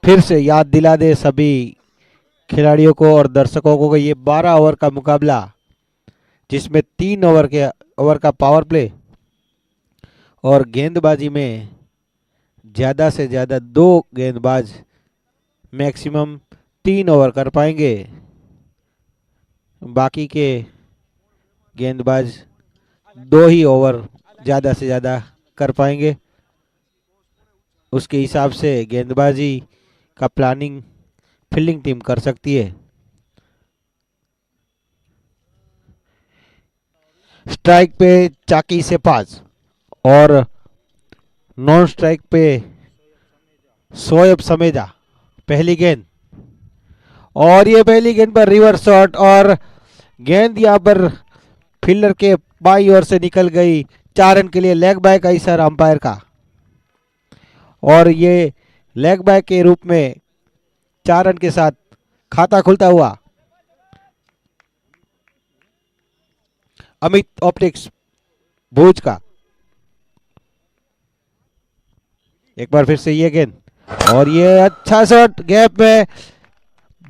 फिर से याद दिला दे सभी खिलाड़ियों को और दर्शकों को कि ये 12 ओवर का मुकाबला, जिसमें 3 ओवर का पावर प्ले और गेंदबाजी में ज़्यादा से ज़्यादा 2 गेंदबाज मैक्सिमम 3 ओवर कर पाएंगे। बाकी के गेंदबाज 2 ही ओवर ज़्यादा से ज़्यादा कर पाएंगे। उसके हिसाब से गेंदबाजी का प्लानिंग फील्डिंग टीम कर सकती है। स्ट्राइक पे चाकी से 5 और नॉन स्ट्राइक पे शोएब समेजा। पहली गेंद, और ये पहली गेंद पर रिवर्स शॉट और गेंद यहां पर फील्डर के बाई ओर से निकल गई। 4 रन के लिए लेग बाय का इशारा अंपायर का, और ये लेग बाय के रूप में 4 रन के साथ खाता खुलता हुआ अमित ऑप्टिक्स भुज का। एक बार फिर से ये गेंद, और ये अच्छा शॉट गैप में,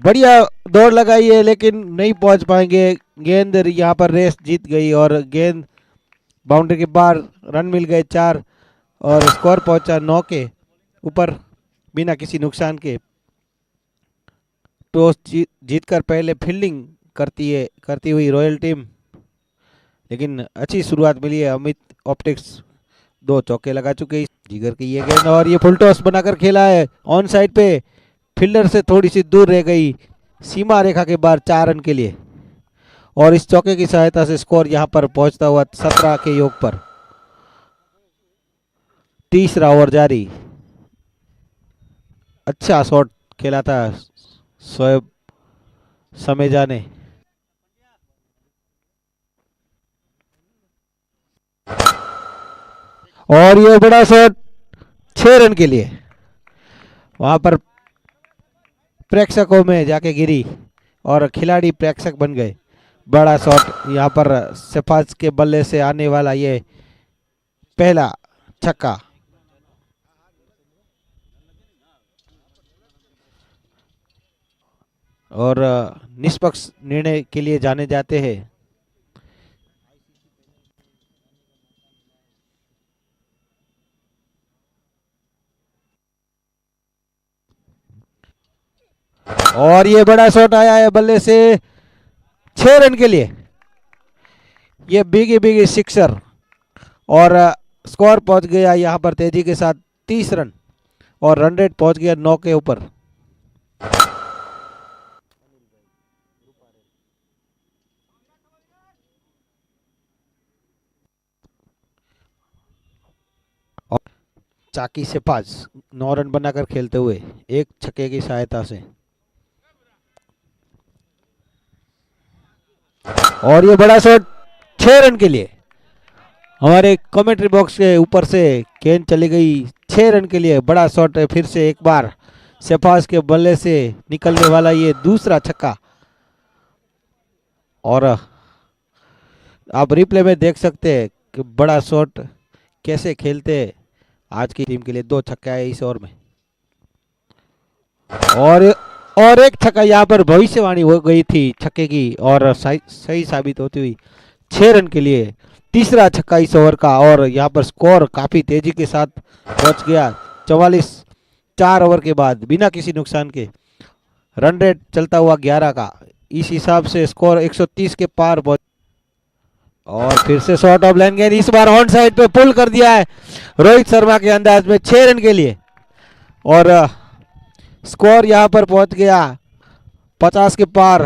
बढ़िया दौड़ लगाई है लेकिन नहीं पहुंच पाएंगे। गेंद यहां पर रेस जीत गई और गेंद बाउंड्री के बाहर। रन मिल गए 4 और स्कोर पहुंचा 9 के ऊपर बिना किसी नुकसान के। टॉस जीतकर पहले फील्डिंग करती हुई रॉयल टीम, लेकिन अच्छी शुरुआत मिली है। अमित ऑप्टिक्स 2 चौके लगा चुके हैं। जिगर की ये गेंद, और ये फुल टॉस बनाकर खेला है ऑन साइड पे, फील्डर से थोड़ी सी दूर रह गई सीमा रेखा के बाहर 4 रन के लिए, और इस चौके की सहायता से स्कोर यहां पर पहुंचता हुआ 17 के योग पर। तीसरा ओवर जारी। अच्छा शॉट खेला था शोएब समेजा ने। और ये बड़ा शॉट 6 रन के लिए, वहां पर प्रेक्षकों में जाके गिरी और खिलाड़ी प्रेक्षक बन गए। बड़ा शॉट यहां पर शहबाज के बल्ले से आने वाला ये पहला छक्का। और निष्पक्ष निर्णय के लिए जाने जाते हैं। और ये बड़ा शॉट आया है बल्ले से 6 रन के लिए, ये बिगी बिगी सिक्सर, और स्कोर पहुंच गया यहां पर तेजी के साथ 30 रन, और रन रेट पहुंच गया 9 के ऊपर। चाकी से 5 9 रन बनाकर खेलते हुए एक छक्के की सहायता से। और ये बड़ा शॉट 6 रन के लिए, हमारे कमेंट्री बॉक्स के ऊपर से गेंद चली गई 6 रन के लिए। बड़ा शॉट है फिर से एक बार शहबाज के बल्ले से निकलने वाला ये दूसरा छक्का, और आप रिप्ले में देख सकते हैं कि बड़ा शॉट कैसे खेलते हैं आज की टीम के लिए। 2 छक्का है इस ओवर में, और एक छक्का यहाँ पर भविष्यवाणी हो गई थी छक्के की, और सही साबित होती हुई 6 रन के लिए तीसरा छक्का इस ओवर का। और यहाँ पर स्कोर काफी तेजी के साथ पहुंच गया 44 4 ओवर के बाद बिना किसी नुकसान के। रन रेट चलता हुआ 11 का, इस हिसाब से स्कोर 130 के पार पहुंच। और फिर से शॉट ऑफ लाइन गेंद, इस बार ऑन साइड पे पुल कर दिया है रोहित शर्मा के अंदाज में 6 रन के लिए, और स्कोर यहां पर पहुंच गया 50 के पार।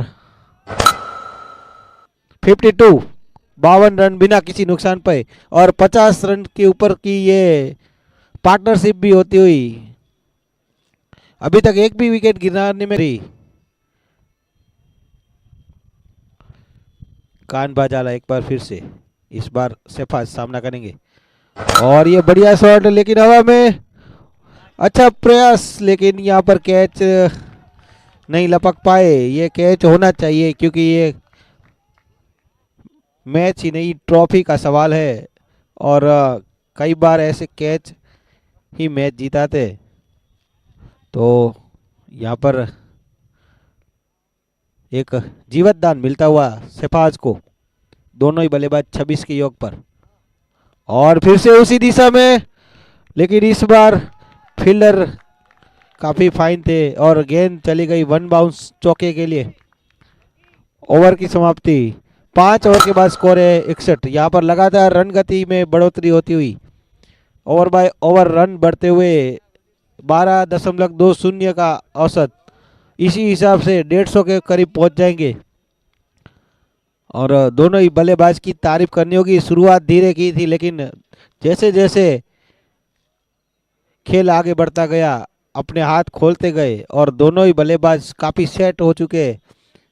52 रन बिना किसी नुकसान पे, और 50 रन के ऊपर की ये पार्टनरशिप भी होती हुई अभी तक एक भी विकेट गिराने में रही। कान बाजाला एक बार फिर से, इस बार शहबाज सामना करेंगे, और ये बढ़िया शॉट लेकिन हवा में, अच्छा प्रयास, लेकिन यहाँ पर कैच नहीं लपक पाए। ये कैच होना चाहिए क्योंकि ये मैच ही नहीं ट्रॉफी का सवाल है, और कई बार ऐसे कैच ही मैच जीताते। तो यहाँ पर एक जीवत दान मिलता हुआ शहबाज को, दोनों ही बल्लेबाज 26 के योग पर। और फिर से उसी दिशा में, लेकिन इस बार फील्डर काफी फाइन थे और गेंद चली गई वन बाउंस चौके के लिए। ओवर की समाप्ति। 5 ओवर के बाद स्कोर है 61। यहाँ पर लगातार रन गति में बढ़ोतरी होती हुई ओवर बाय ओवर रन बढ़ते हुए 12.20 का औसत, इसी हिसाब से 150 के करीब पहुंच जाएंगे। और दोनों ही बल्लेबाज की तारीफ करनी होगी। शुरुआत धीरे की थी, लेकिन जैसे जैसे खेल आगे बढ़ता गया अपने हाथ खोलते गए और दोनों ही बल्लेबाज काफी सेट हो चुके।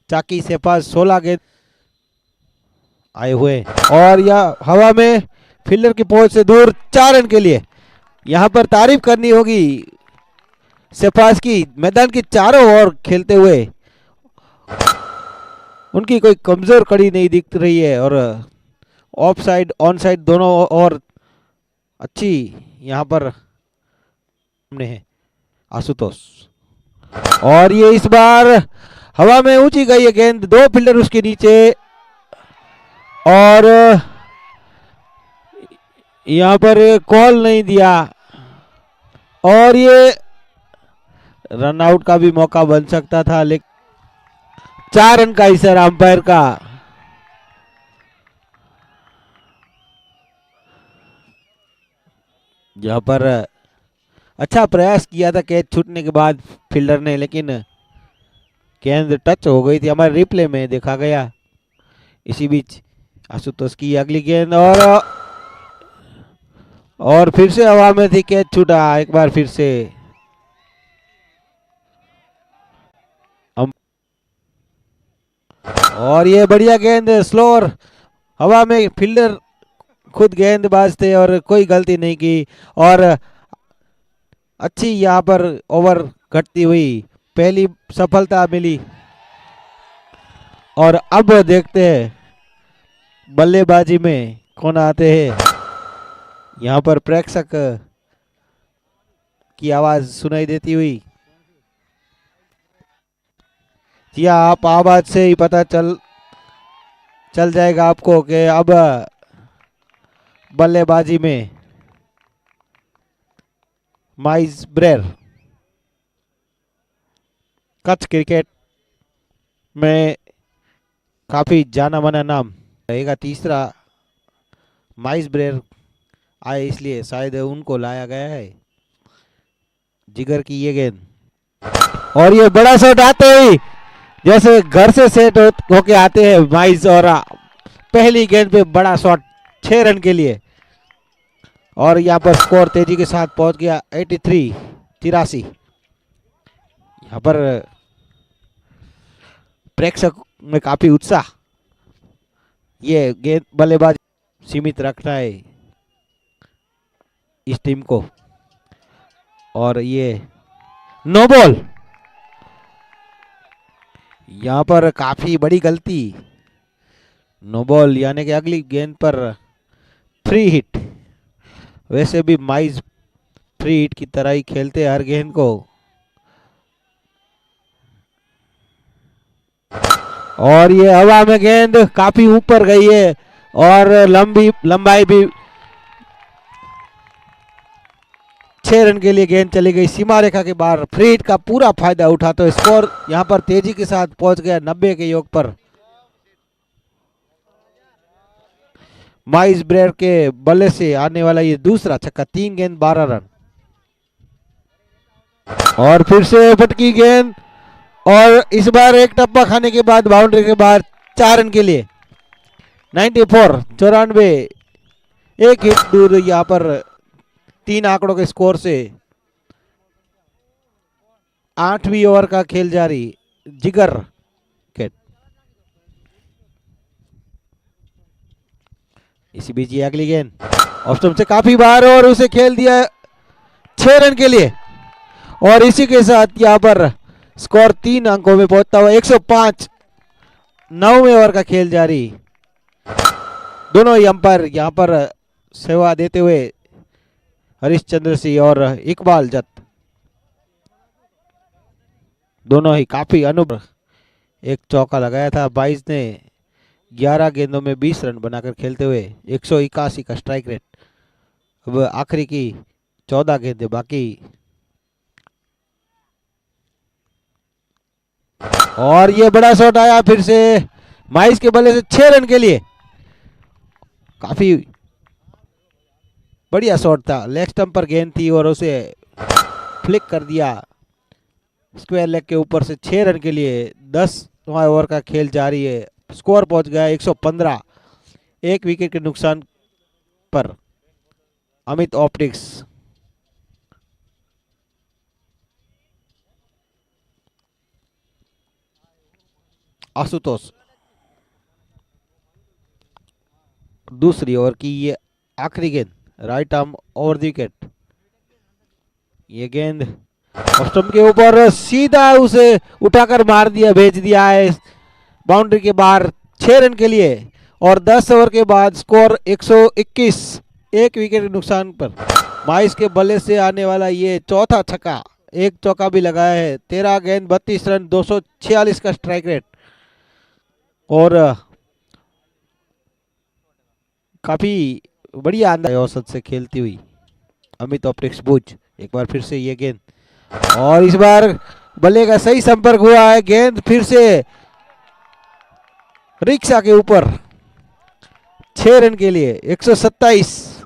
चाकी से पास 16 गेंद आए हुए और यह हवा में फील्डर की पहुंच से दूर 4 रन के लिए। यहां पर तारीफ करनी होगी शहबाज की, मैदान की चारों ओर खेलते हुए उनकी कोई कमजोर कड़ी नहीं दिख रही है और ऑफ साइड ऑन साइड दोनों और अच्छी यहां पर हमने है आशुतोष। और ये इस बार हवा में ऊंची गई है गेंद, 2 फील्डर उसके नीचे और यहां पर कॉल नहीं दिया और ये रन आउट का भी मौका बन सकता था, लेकिन 4 रन का इशारा अंपायर का। यहां पर अच्छा प्रयास किया था कैच छूटने के बाद फील्डर ने, लेकिन गेंद टच हो गई थी, हमारे रिप्ले में देखा गया। इसी बीच आशुतोष की अगली गेंद और फिर से हवा में थी, कैच छूटा एक बार फिर से। और ये बढ़िया गेंद स्लोअर हवा में, फील्डर खुद गेंदबाज थे और कोई गलती नहीं की और अच्छी यहाँ पर ओवर घटती हुई पहली सफलता मिली। और अब देखते हैं बल्लेबाजी में कौन आते हैं। यहाँ पर प्रेक्षक की आवाज सुनाई देती हुई। जी आप आवाज से ही पता चल जाएगा आपको कि अब बल्लेबाजी में माइस ब्रेयर, कच्छ क्रिकेट में काफी जाना माना नाम रहेगा। तीसरा माइस ब्रेयर आए इसलिए शायद उनको लाया गया है। जिगर की ये गेंद और ये बड़ा शॉट आते ही जैसे घर से सेट होके आते हैं माइस, और पहली गेंद पे बड़ा शॉट 6 रन के लिए। और यहाँ पर स्कोर तेजी के साथ पहुंच गया 83। यहाँ पर प्रेक्षक में काफी उत्साह। ये गेंद बल्लेबाज सीमित रखना है इस टीम को। और ये नो बॉल, यहाँ पर काफी बड़ी गलती। नो बॉल यानी कि अगली गेंद पर फ्री हिट। वैसे भी माइज फ्री हिट की तरह ही खेलते हर गेंद को। और ये हवा में गेंद काफी ऊपर गई है और लंबाई भी 6 रन के लिए गेंद चली गई सीमा रेखा के बाहर। फ्री हिट का पूरा फायदा उठाते हुए स्कोर यहां पर तेजी के साथ पहुंच गया 90 के योग पर। माइस ब्रेयर के बल्ले से आने वाला ये दूसरा छक्का, 3 गेंद 12 रन। और फिर से फटकी गेंद और इस बार एक टप्पा खाने के बाद बाउंड्री के बाहर 4 रन के लिए। 94 एक हिट दूर यहां पर 3 आंकड़ों के स्कोर से। 8वीं ओवर का खेल जारी। जिगर के इसी बीच ये अगली गेंद ऑफ स्टंप से काफी बाहर और उसे खेल दिया 6 रन के लिए। और इसी के साथ यहां पर स्कोर 3 अंकों में पहुंचता हुआ 105। 9वें ओवर का खेल जारी। दोनों ही अंपायर यहां पर सेवा देते हुए हरीशचंद्र सिंह और इकबाल जत। दोनों ही काफी अनुभव। एक चौका लगाया था 22 ने 11 गेंदों में 20 रन बनाकर खेलते हुए 181 का स्ट्राइक रेट। अब आखिरी की 14 गेंदें बाकी और ये बड़ा शॉट आया फिर से माइस के बल्ले से 6 रन के लिए। काफी बढ़िया शॉट था, लेग स्टंप पर गेंद थी और उसे फ्लिक कर दिया स्क्वायर लेग के ऊपर से 6 रन के लिए। 10वां ओवर का खेल जारी है, स्कोर पहुंच गया 115, एक विकेट के नुकसान पर अमित ऑप्टिक्स। आशुतोष दूसरी ओवर की ये आखिरी गेंद, right arm over the wicket. ये गेंद स्टंप के ऊपर सीधा उसे उठाकर मार दिया, भेज दिया है बाउंड्री के बाहर 6 रन के लिए। और 10 ओवर के बाद स्कोर 121, एक विकेट के नुकसान पर। माइस के बल्ले से आने वाला ये चौथा छक्का, एक चौका भी लगाया है। 13 गेंद 32 रन 246 का स्ट्राइक रेट और काफी बढ़िया अंदाज औसत से खेलती हुई अमित ऑप्टिक्स भुज। एक बार फिर से ये गेंद और इस बार बल्ले का सही संपर्क हुआ है, गेंद फिर से रिक्शा के ऊपर 6 रन के लिए 127।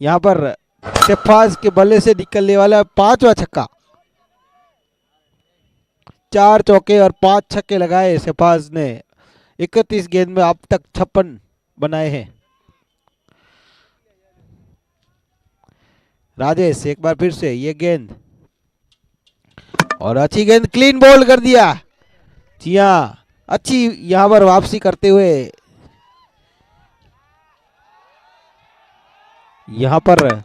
यहां पर शेफाज के बल्ले से निकलने वाला 5वां छक्का। 4 चौके और 5 छक्के लगाए शेफाज ने। 31 गेंद में अब तक 56 बनाए हैं। राजेश एक बार फिर से ये गेंद और अच्छी गेंद, क्लीन बॉल कर दिया। जी हाँ, अच्छी यहां पर वापसी करते हुए यहां पर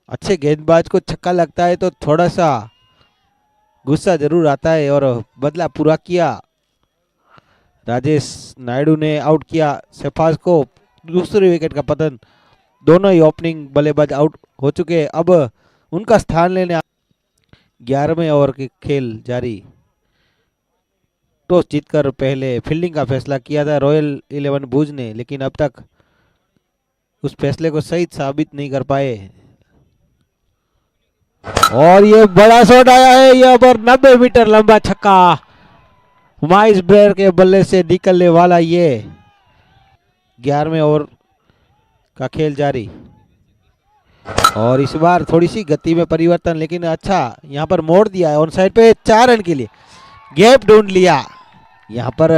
अच्छे गेंदबाज को छक्का लगता है तो थोड़ा सा गुस्सा जरूर आता है और बदला पूरा किया। राजेश नायडू ने आउट किया शेफाज को। दूसरे विकेट का पतन, दोनों ही ओपनिंग बल्लेबाज आउट हो चुके। अब उनका स्थान लेने 11वें ओवर के खेल जारी। टॉस जीतकर पहले फील्डिंग का फैसला किया था रॉयल 11 भुज ने, लेकिन अब तक उस फैसले को सही साबित नहीं कर पाए। और ये बड़ा शॉट आया है यहाँ पर, 90 मीटर लंबा छक्का माइस ब्रेयर के बल्ले से निकलने वाला ये। 11वें ओवर का खेल जारी और इस बार थोड़ी सी गति में परिवर्तन, लेकिन अच्छा यहाँ पर मोड़ दिया है ऑन साइड पे। 4 रन के लिए गैप ढूंढ लिया। यहाँ पर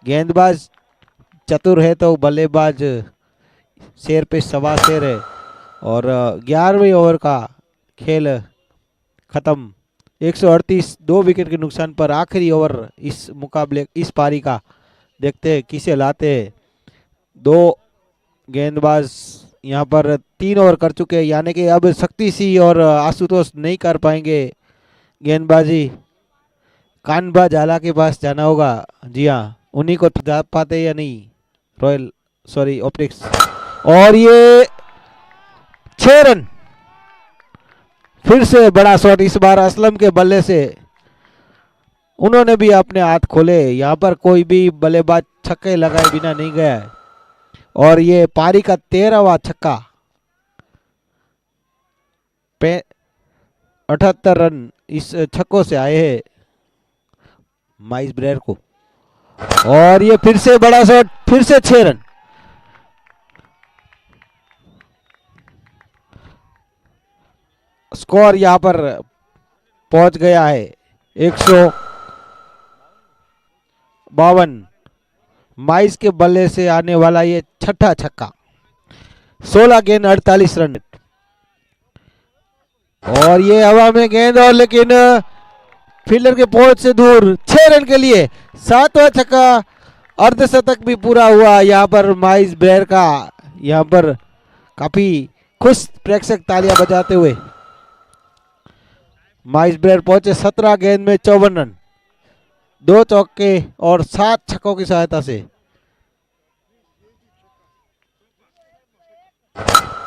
गेंदबाज चतुर है तो बल्लेबाज शेर पे सवा शेर है। और 11वें ओवर का खेल खत्म, 138, 2 विकेट के नुकसान पर। आखिरी ओवर इस मुकाबले, इस पारी का देखते हैं किसे लाते हैं। 2 गेंदबाज यहाँ पर 3 ओवर कर चुके हैं, यानी कि अब शक्ति सिंह और आशुतोष नहीं कर पाएंगे गेंदबाजी। कानबा झाला के पास जाना होगा। जी हाँ, उन्हीं को जा पाते या नहीं रॉयल ऑप्टिक्स। और ये 6 रन, फिर से बड़ा शॉट, इस बार असलम के बल्ले से। उन्होंने भी अपने हाथ खोले, यहाँ पर कोई भी बल्लेबाज छक्के लगाए बिना नहीं गया है। और ये पारी का 13वां छक्का, 78 रन इस छक्कों से आए हैं माइस ब्रेयर को। और ये फिर से बड़ा शॉट, फिर से 6 रन। स्कोर यहां पर पहुंच गया है 152। माइस के बल्ले से आने वाला ये छठा छक्का, 16 गेंद 48 रन। और ये हवा में गेंद और लेकिन फील्डर के पहुंच से दूर, 6 रन के लिए 7वां छक्का। अर्धशतक भी पूरा हुआ यहाँ पर माइस ब्रेयर का। यहाँ पर काफी खुश प्रेक्षक तालियां बजाते हुए। माइस ब्रेयर पहुंचे 17 गेंद में 54 रन, 2 चौके और 7 छक्कों की सहायता से।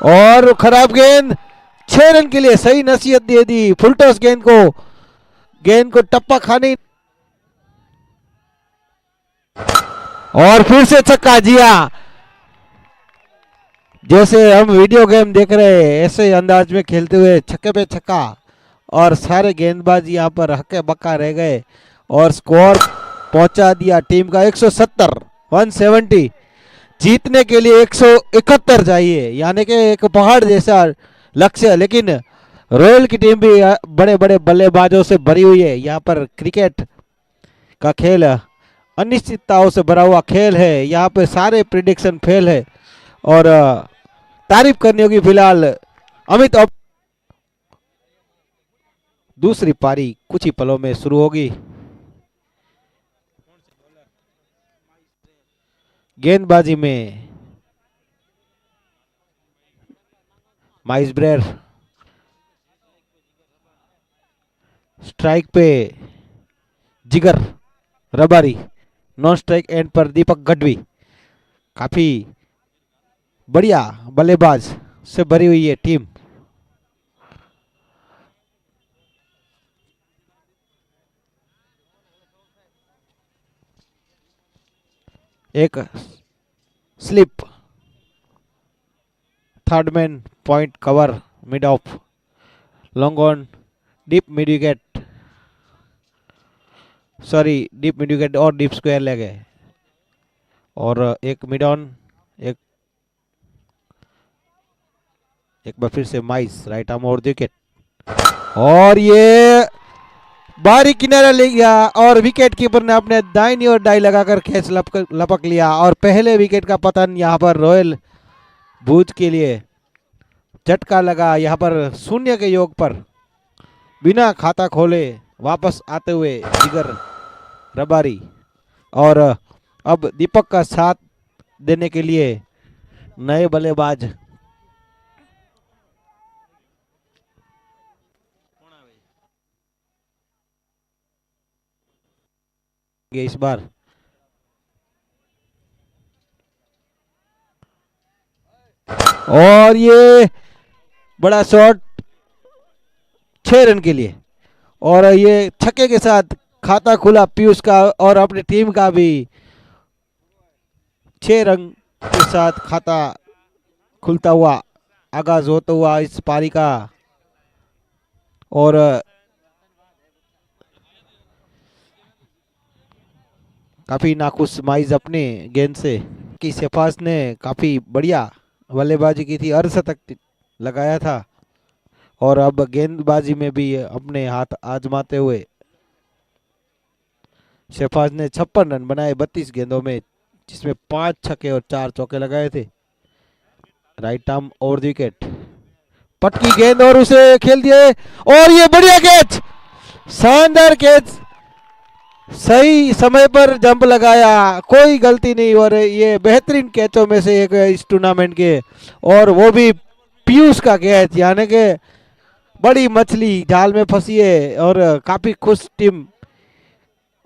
और खराब गेंद, 6 रन के लिए सही नसीहत दे दी, फुलटॉस गेंद को टप्पा खाने, और फिर से छक्का। जिया, जैसे हम वीडियो गेम देख रहे हैं ऐसे अंदाज में खेलते हुए छक्के पे छक्का, और सारे गेंदबाज यहाँ पर हक्के बक्का रह गए और स्कोर पहुंचा दिया टीम का 170, 170। जीतने के लिए 171 चाहिए, यानी कि एक पहाड़ जैसा लक्ष्य। लेकिन रॉयल की टीम भी बड़े बड़े बल्लेबाजों से भरी हुई है। यहाँ पर क्रिकेट का खेल अनिश्चितताओं से भरा हुआ खेल है, यहाँ पे सारे प्रिडिक्शन फेल है। और तारीफ करनी होगी फिलहाल अमित। दूसरी पारी कुछ ही पलों में शुरू होगी। गेंदबाजी में माइसब्रेर, स्ट्राइक पे जिगर रबारी, नॉन स्ट्राइक एंड पर दीपक गढ़वी। काफी बढ़िया बल्लेबाज से भरी हुई है टीम। एक slip, third man point cover, mid of, long on, deep mid wicket, sorry deep mid wicket और डीप स्क्वायर ले गए, और एक मिड ऑन, एक बार फिर से माइस राइट आर्म और विकेट, और ये बाहरी किनारा ले गया और विकेट कीपर ने अपने दाहिनी ओर डाई लगाकर कैच लपक लिया। और पहले विकेट का पतन यहाँ पर रॉयल भूज के लिए। झटका लगा यहाँ पर शून्य के योग पर, बिना खाता खोले वापस आते हुए जिगर रबारी। और अब दीपक का साथ देने के लिए नए बल्लेबाज इस बार। और ये बड़ा शॉट 6 रन के लिए, और ये छक्के के साथ खाता खुला पीयूष का और अपनी टीम का भी। 6 रन के साथ खाता खुलता हुआ आगाज होता हुआ इस पारी का। और काफी नाखुश माइज अपने गेंद से कि शेफाज ने काफी बढ़िया बल्लेबाजी की थी, अर्धशतक लगाया था। और अब गेंदबाजी में भी अपने हाथ आजमाते हुए शेफाज ने 56 रन बनाए 32 गेंदों में, जिसमें 5 छक्के और 4 चौके लगाए थे। राइट आर्म और विकेट, पटकी गेंद और उसे खेल दिए, और ये बढ़िया कैच, शानदार कैच, सही समय पर जंप लगाया, कोई गलती नहीं। और ये बेहतरीन कैचों में से एक इस टूर्नामेंट के, और वो भी पीयूष का कैच, यानी कि बड़ी मछली जाल में फंसी है। और काफी खुश टीम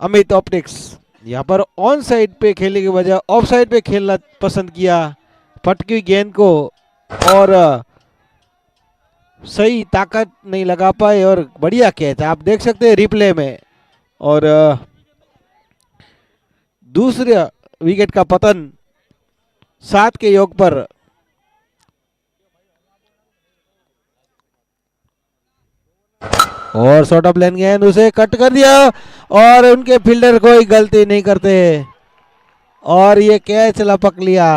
अमित ऑप्टिक्स। यहाँ पर ऑन साइड पे खेलने के बजाय ऑफ साइड पे खेलना पसंद किया, फटकी गेंद को, और सही ताकत नहीं लगा पाए, और बढ़िया कैच आप देख सकते हैं रिप्ले में। और दूसरे विकेट का पतन 7 के योग पर। और शॉर्ट ऑफ लेन गेंद उसे कट कर दिया, और उनके फील्डर कोई गलती नहीं करते, और ये कैच लपक लिया।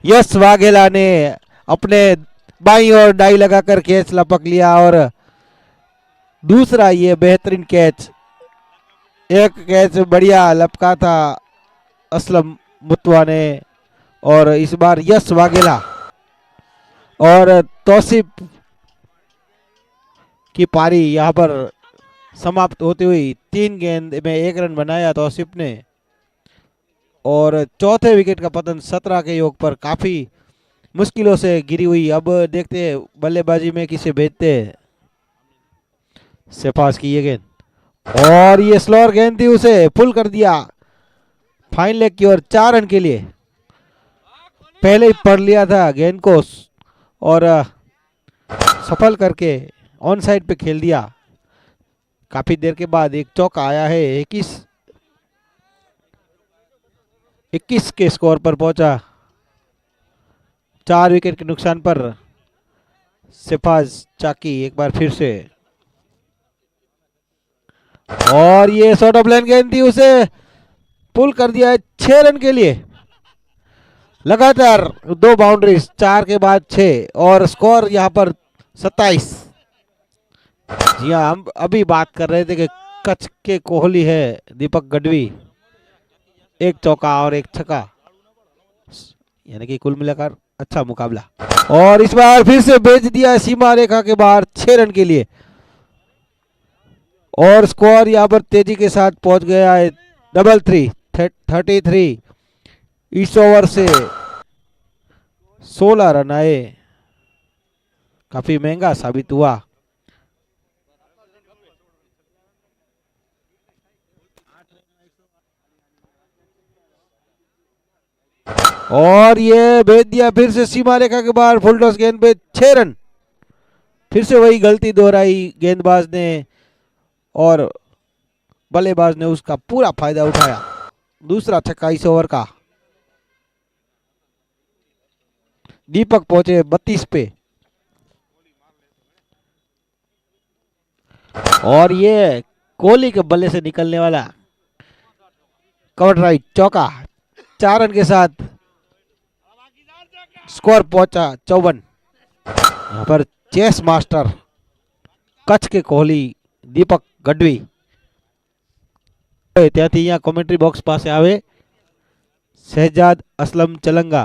यश वाघेला ने अपने बाईं ओर डाई लगाकर कैच लपक लिया। और दूसरा ये बेहतरीन कैच, एक कैच बढ़िया लपका था असलम मुतवा ने, और इस बार यश वाघेला और तौसीफ की पारी यहाँ पर समाप्त होती हुई। 3 गेंद में 1 रन बनाया तौसीफ ने, और चौथे विकेट का पतन 17 के योग पर काफी मुश्किलों से गिरी हुई। अब देखते हैं बल्लेबाजी में किसे भेजते हैं। शेफाज की ये गेंद, और ये स्लोअर गेंद थी, उसे पुल कर दिया फाइन लेग की ओर 4 रन के लिए। पहले ही पढ़ लिया था गेंद को और सफल करके ऑन साइड पे खेल दिया। काफी देर के बाद एक चौका आया है। 21 के स्कोर पर पहुंचा। 4 विकेट के नुकसान पर सिफाज चाकी एक बार फिर से, और ये शॉर्ट ऑफ लाइन गेंद थी, उसे पुल कर दिया है 6 रन के लिए। लगातार 2 बाउंड्रीज, 4 के बाद 6 और स्कोर यहां पर 27। जी हाँ, हम अभी बात कर रहे थे कि कच्छ के कोहली है दीपक गढ़वी। एक चौका और एक छक्का, यानी कि कुल मिलाकर अच्छा मुकाबला। और इस बार फिर से भेज दिया सीमा रेखा के बाहर 6 रन के लिए, और स्कोर यहां पर तेजी के साथ पहुंच गया है 33। इस ओवर से 16 रन आए, काफी महंगा साबित हुआ। और ये भेज दिया फिर से सीमा रेखा के बाहर फुल टॉस गेंद पे 6 रन। फिर से वही गलती दोहराई गेंदबाज ने और बल्लेबाज ने उसका पूरा फायदा उठाया। दूसरा छक्का इस ओवर का। दीपक पहुंचे 32 पे, और ये कोहली के बल्ले से निकलने वाला कवर ड्राइव चौका 4 रन के साथ स्कोर पहुंचा 54। यहाँ पर चेस मास्टर कच्छ के कोहली दीपक गढ़वी ત્યાંથી અહીંયા કોમેન્ટ્રી બોક્સ પાસે આવે શહેજાદ असलम चलंगा,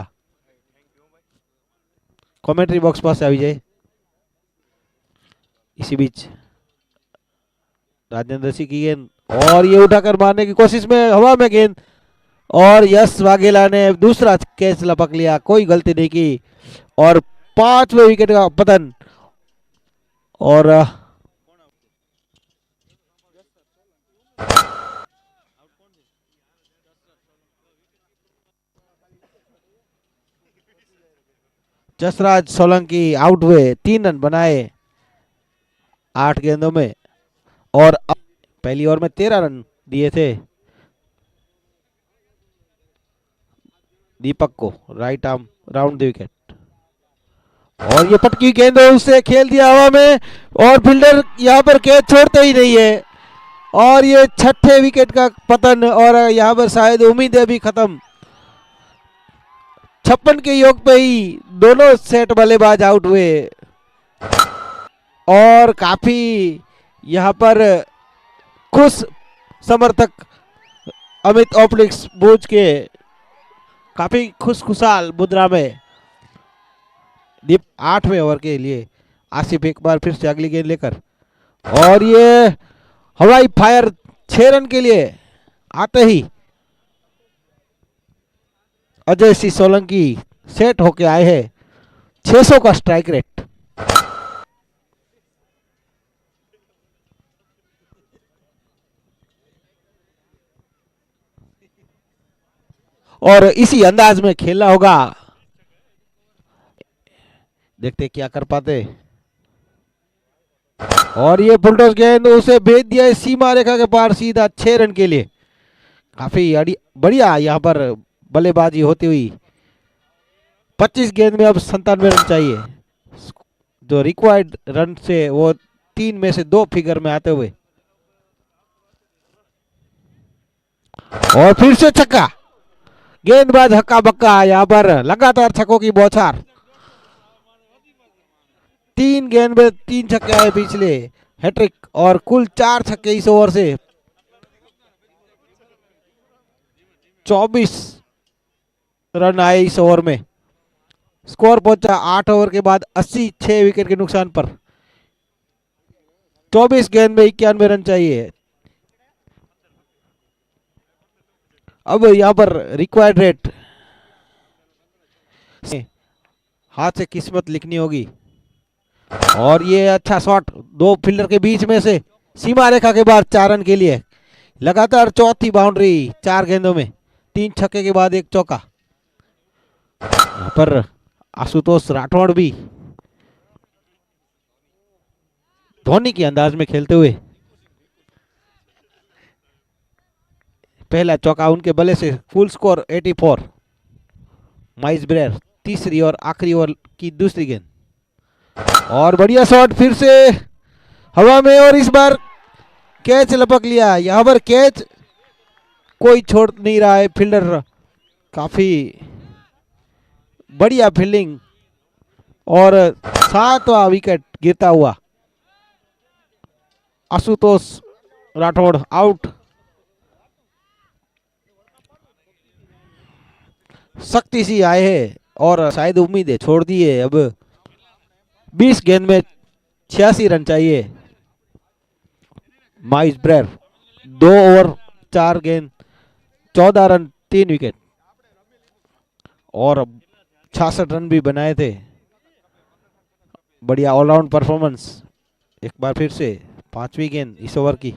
कमेंट्री बॉक्स पास आ जाए। इसी बीच राजेंद्र सिंह की गेंद, और ये उठाकर मारने की कोशिश में हवा में गेंद, और यश वाघेला ने दूसरा कैच लपक लिया, कोई गलती नहीं की, और 5वें विकेट का पतन। और जसराज सोलंकी आउट हुए, 3 रन बनाए 8 गेंदों में, और पहली ओवर में 13 रन दिए थे दीपक को, right arm round the wicket. और ये पटकी गेंद उससे खेल दिया हवा में, और फील्डर यहां पर कैच छोड़ता ही नहीं है, और ये 6ठे विकेट का पतन, और यहां पर शायद उम्मीदें भी खत्म। 56 के योग पे ही दोनों सेट बल्लेबाज आउट हुए, और काफी यहां पर खुश समर्थक अमित ओपलिक्स भुज के काफी खुशखुशाल मुद्रा में। दीप 8वें ओवर के लिए आसिफ एक बार फिर से अगली गेंद लेकर, और ये हवाई फायर 6 रन के लिए आते ही अजय सिंह सोलंकी सेट होके आए हैं। 600 का स्ट्राइक रेट। और इसी अंदाज में खेलना होगा, देखते क्या कर पाते। और ये फुल टॉस गेंद उसे भेज दिया है सीमा रेखा के पार सीधा 6 रन के लिए। काफी बढ़िया यहां पर बल्लेबाजी होती हुई। 25 गेंद में अब 97 रन चाहिए, जो रिक्वायर्ड रन से वो 3 में से 2 फिगर में आते हुए। और फिर से छक्का, गेंदबाज हक्का बक्का, यहां पर लगातार छक्कों की बौछार। 3 गेंद में 3 छक्के आए पिछले, हैट्रिक, और कुल 4 छक्के इस ओवर से। 24 रन आए इस ओवर में। स्कोर पहुंचा 8 ओवर के बाद 80, 6 विकेट के नुकसान पर। 24 गेंद में 91 रन चाहिए। अब यहां पर रिक्वायर्ड रेट, हाथ से किस्मत लिखनी होगी। और ये अच्छा शॉट 2 फील्डर के बीच में से सीमा रेखा के बाद 4 रन के लिए। लगातार चौथी बाउंड्री 4 गेंदों में, 3 छक्के के बाद 1 चौका। यहाँ पर आशुतोष राठौड़ भी धोनी के अंदाज में खेलते हुए पहला चौका उनके बल्ले से, फुल स्कोर 84। माइस ब्रेयर तीसरी और आखिरी ओवर की दूसरी गेंद, और बढ़िया शॉट फिर से हवा में, और इस बार कैच लपक लिया। यहां पर कैच कोई छोड़ नहीं रहा है, फील्डर काफी बढ़िया फील्डिंग, और 7वां विकेट गिरता हुआ। आशुतोष राठौड़ आउट। सख्ती सी आए हैं और शायद उम्मीदें छोड़ दी है। अब 20 गेंद में 86 रन चाहिए। माइस ब्रेयर 2 ओवर 4 गेंद 14 रन 3 विकेट, और 66 रन भी बनाए थे। बढ़िया ऑलराउंड परफॉर्मेंस। एक बार फिर से 5वीं गेंद इस ओवर की,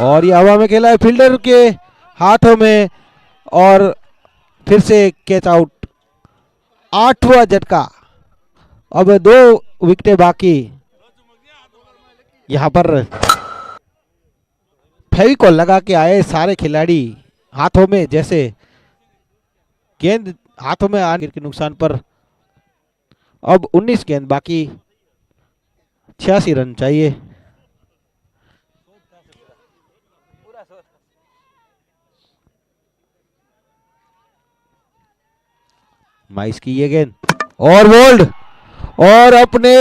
और ये हवा में खेला है फील्डर के हाथों में, और फिर से कैच आउट। 8वां झटका। अब 2 विकेटें बाकी। यहां पर फेविकॉल लगा के आए सारे खिलाड़ी हाथों में, जैसे गेंद हाथों में आने के नुकसान पर। अब 19 गेंद बाकी, 86 रन चाहिए। माइस की ये गेंद और बोल्ड, और अपने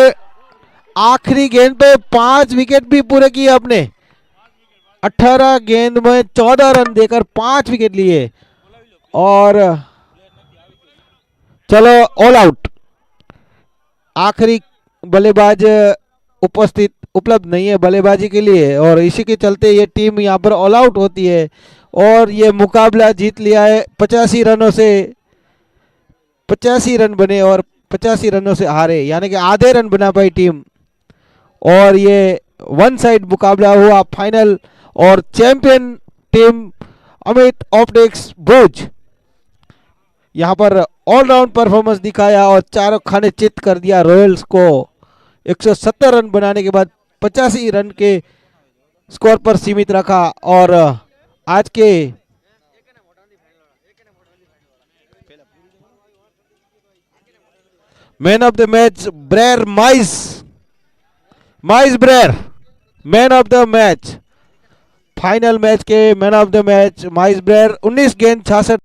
आखिरी गेंद पे 5 विकेट भी पूरे किए अपने। 18 गेंद में 14 रन देकर 5 विकेट लिए, और चलो ऑल आउट। आखिरी बल्लेबाज उपलब्ध नहीं है बल्लेबाजी के लिए, और इसी के चलते ये टीम यहाँ पर ऑल आउट होती है, और ये मुकाबला जीत लिया है 85 रनों से। 85 रन बने और 85 रनों से हारे, यानी कि आधे रन बना पाई टीम, और ये वन साइड मुकाबला हुआ फाइनल, और चैंपियन टीम अमित ऑप्टिक्स भुज यहां पर ऑलराउंड परफॉर्मेंस दिखाया और चारों खाने चित कर दिया रॉयल्स को। 170 रन बनाने के बाद 85 रन के स्कोर पर सीमित रखा, और आज के मैन ऑफ द मैच ब्रेयर माइस ब्रेयर man of the match. Final match के मैन ऑफ द मैच माइस ब्रेयर 19 गेंद 66